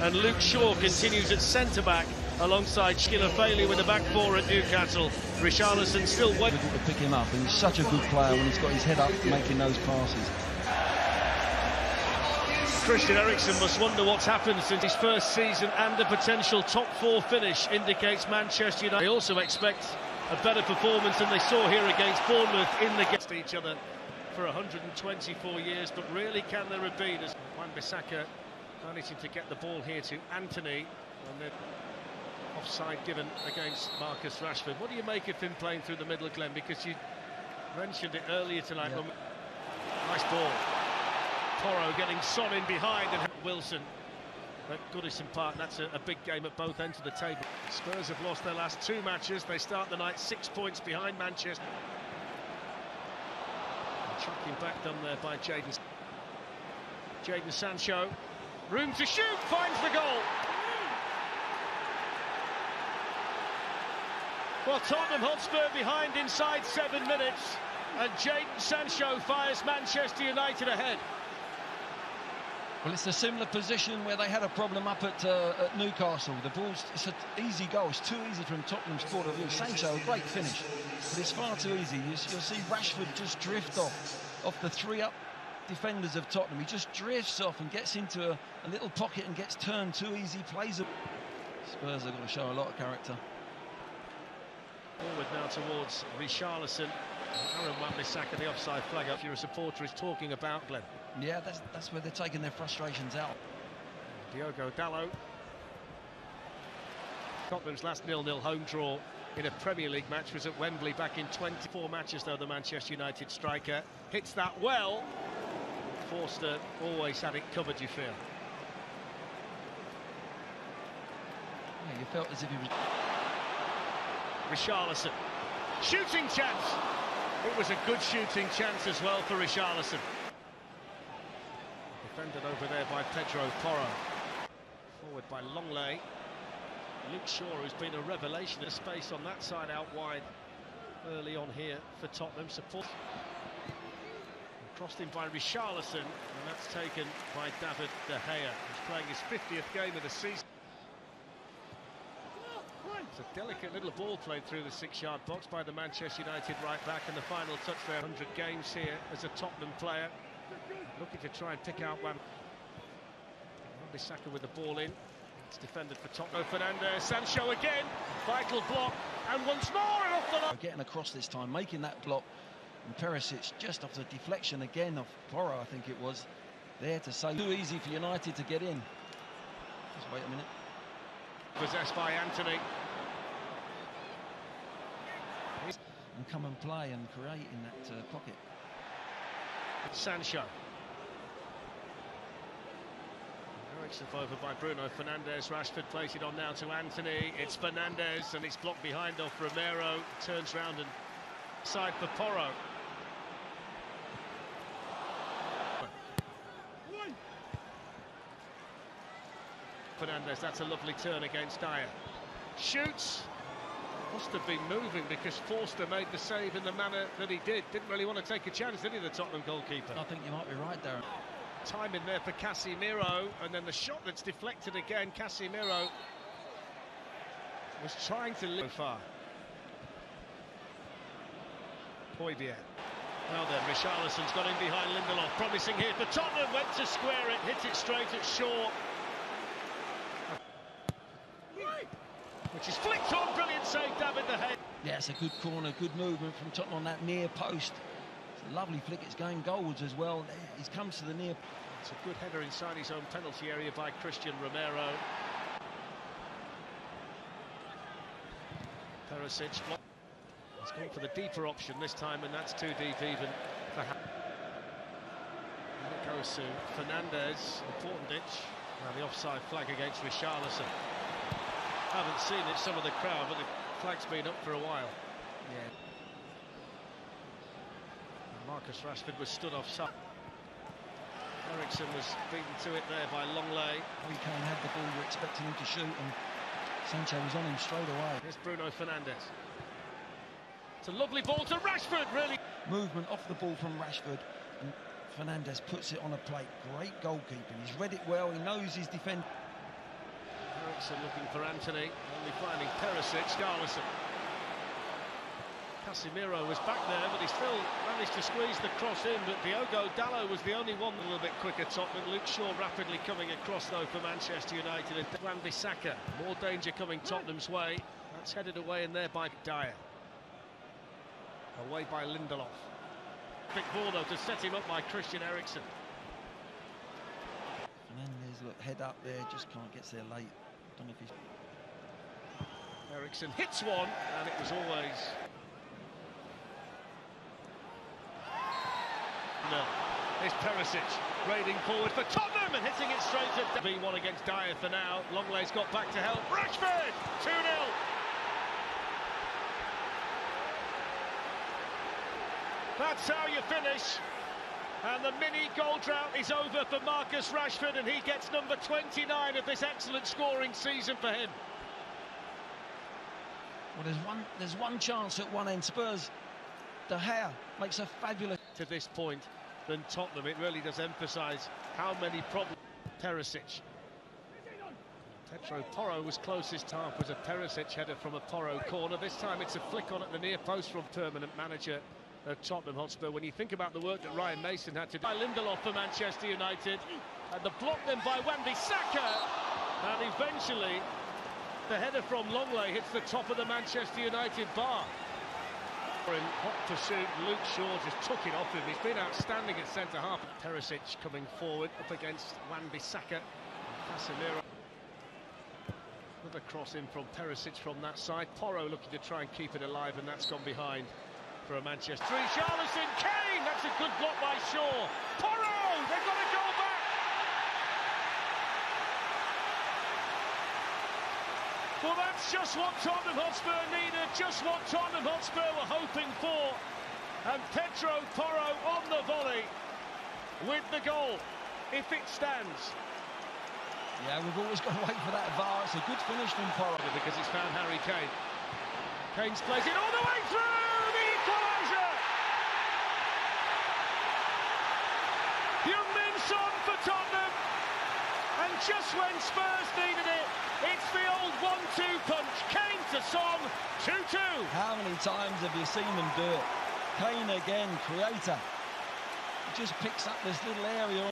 And Luke Shaw continues at centre-back alongside Schiller-Fairley with the back four at Newcastle. Richarlison still waiting to pick him up, and he's such a good player when he's got his head up making those passes. Christian Eriksen must wonder what's happened since his first season, and a potential top four finish indicates Manchester United. They also expect a better performance than they saw here against Bournemouth in the against each other for 124 years, but really can there have been as Wan-Bissaka managing to get the ball here to Anthony, and then offside given against Marcus Rashford. What do you make of him playing through the middle, Glenn? Because you mentioned it earlier tonight. Yeah. Nice ball. Porro getting Son in behind, and Wilson at Goodison Park. That's a big game at both ends of the table. Spurs have lost their last two matches. They start the night 6 points behind Manchester. Tracking back done there by Jadon Sancho. Room to shoot, finds the goal. Well, Tottenham Hotspur behind inside 7 minutes, and Jadon Sancho fires Manchester United ahead. Well, it's a similar position where they had a problem up at Newcastle. The ball's, it's an easy goal. It's too easy from Tottenham's point of view. Sancho, a great finish, but it's far too easy. You'll see Rashford just drift off the three up defenders of Tottenham. He just drifts off and gets into a little pocket and gets turned too easy. Plays. Spurs are going to show a lot of character. Forward now towards Richarlison. Aaron Wan-Bissaka, the offside flag up. You're a supporter is talking about, Glenn. Yeah, that's where they're taking their frustrations out. Diogo Dalot. Tottenham's last 0-0 home draw in a Premier League match was at Wembley back in 24 matches, though. The Manchester United striker hits that well. Forster always had it covered, you feel? Yeah, you felt as if he was... Richarlison. Shooting chance! It was a good shooting chance as well for Richarlison. Defended over there by Pedro Porro. Forward by Longley. Luke Shaw, who's been a revelation of space on that side out wide early on here for Tottenham. Support. Crossed in by Richarlison, and that's taken by David De Gea, who's playing his 50th game of the season. It's a delicate little ball played through the 6-yard box by the Manchester United right back, and the final touch there. 100 games here as a Tottenham player, looking to try and pick out Wan-Bissaka with the ball in. It's defended for Tottenham. Fernandes, Sancho again, vital block, and once more and off the line. Getting across this time, making that block, and Perisic just off the deflection again of Porro, I think it was, there to save. Too easy for United to get in. Just wait a minute. Possessed by Anthony. And come and play and create in that pocket. Sancho. Eriksen over by Bruno Fernandes. Rashford plays it on now to Anthony. It's Fernandes, and it's blocked behind off Romero. Turns round and side for Porro. Fernandes, that's a lovely turn against Dyer. Shoots. Must have been moving because Forster made the save in the manner that he did. Didn't really want to take a chance, did he, the Tottenham goalkeeper? I think you might be right, Darren. Time in there for Casemiro, and then the shot that's deflected again. Casemiro was trying to live far. Højbjerg. Well then, Richarlison's got in behind Lindelof, promising here for Tottenham. Went to square it, hit it straight at Shaw. Which is flicked on, brilliant save, David De Gea. Yeah, it's a good corner, good movement from Tottenham on that near post. It's a lovely flick, it's going goalwards as well. He's come to the near. It's a good header inside his own penalty area by Christian Romero. Perisic. He's gone for the deeper option this time, and that's too deep even for and it goes to Fernandes, important ditch. Now the offside flag against Richarlison. Haven't seen it, some of the crowd, but the flag's been up for a while. Yeah. Marcus Rashford was stood offside. Eriksen was beaten to it there by Longley. Harry Kane had the ball, you're expecting him to shoot, and Sancho was on him straight away. Here's Bruno Fernandes. It's a lovely ball to Rashford, really. Movement off the ball from Rashford, and Fernandes puts it on a plate. Great goalkeeping. He's read it well, he knows his defence. Ericsson looking for Anthony, only finding Perisic. Garlison. Casemiro was back there, but he still managed to squeeze the cross in. But Diogo Dalot was the only one a little bit quicker. Tottenham. Luke Shaw rapidly coming across though for Manchester United. And Wan-Bissaka, more danger coming Tottenham's way. That's headed away in there by Dyer. Away by Lindelof. Big ball though to set him up by Christian Eriksen. Fernandez, look, head up there, just can't get there late. Don't know if he's... Eriksen hits one, and it was always... No. Here's Perisic, raiding forward for Tottenham and hitting it straight at... V1 against Dyer for now. Longlay's got back to help. Rashford! 2-0! That's how you finish. And the mini goal drought is over for Marcus Rashford, and he gets number 29 of this excellent scoring season for him. Well, there's one chance at one end. Spurs, De Gea makes a fabulous... To this point than Tottenham, it really does emphasise how many problems. Perisic. Pedro Porro was closest half, was a Perisic header from a Porro corner. This time it's a flick on at the near post from permanent manager of Tottenham Hotspur. When you think about the work that Ryan Mason had to do. By Lindelof for Manchester United, and the block then by Wan-Bissaka, and eventually the header from Longley hits the top of the Manchester United bar. In hot pursuit, Luke Shaw just took it off him. He's been outstanding at centre-half. Perisic coming forward up against Wan-Bissaka. Casemiro. Another cross in from Perisic from that side. Porro looking to try and keep it alive, and that's gone behind for a Manchester. Richarlison, Kane! That's a good block by Shaw. Porro! They've got to go back! Well, that's just what Tottenham Hotspur needed, just what Tottenham Hotspur were hoping for. And Pedro Porro on the volley with the goal, if it stands. Yeah, we've always got to wait for that VAR. It's a good finish from Porro. Because he's found Harry Kane. Kane's plays it all the way through, the equaliser! Heung-min Son for Tottenham. And just when Spurs needed it, it's the old 1-2 punch. Kane to Son, 2-2. How many times have you seen them do it? Kane again, creator. He just picks up this little area.